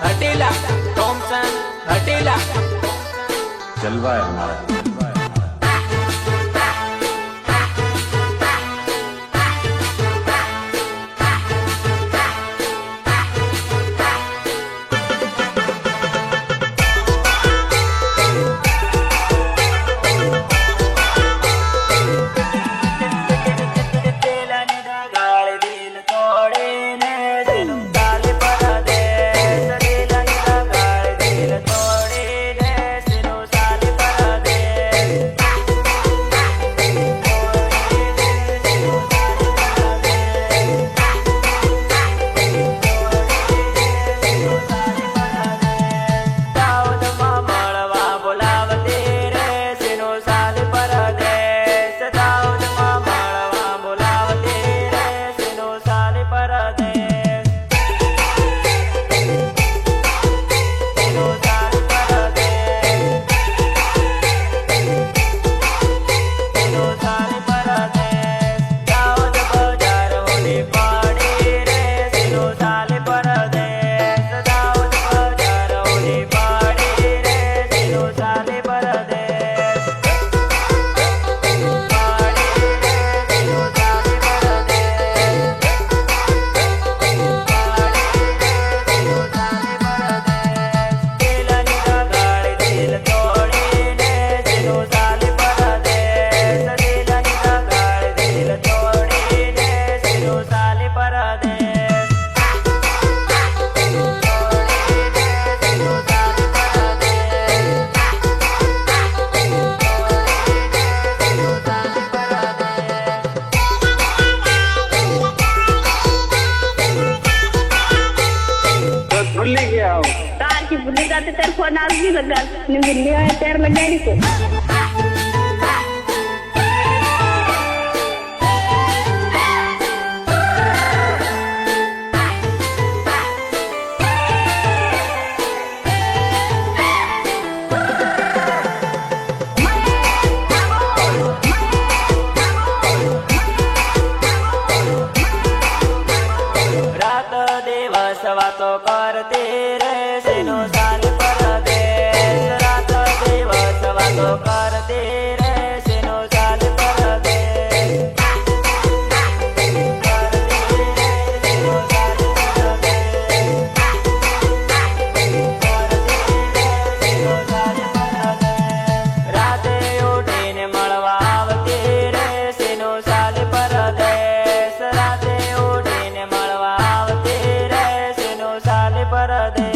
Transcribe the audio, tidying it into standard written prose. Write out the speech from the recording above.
हटेला थॉमसन हटेला जलवा है हमारा। तार की बुल्ली जाते तेरे फोन आज भी लगा नहीं बुल्ली है तेरे लगा नहीं को वातो करते रे सेनो साल परदेश रात दिवस वातो करते रे सेनो साल परदेश राते उठीने મળવા આવતી રે સેનો સાલ परदेश राते उठीने મળવા આવતી रे सेनो साल परदेश।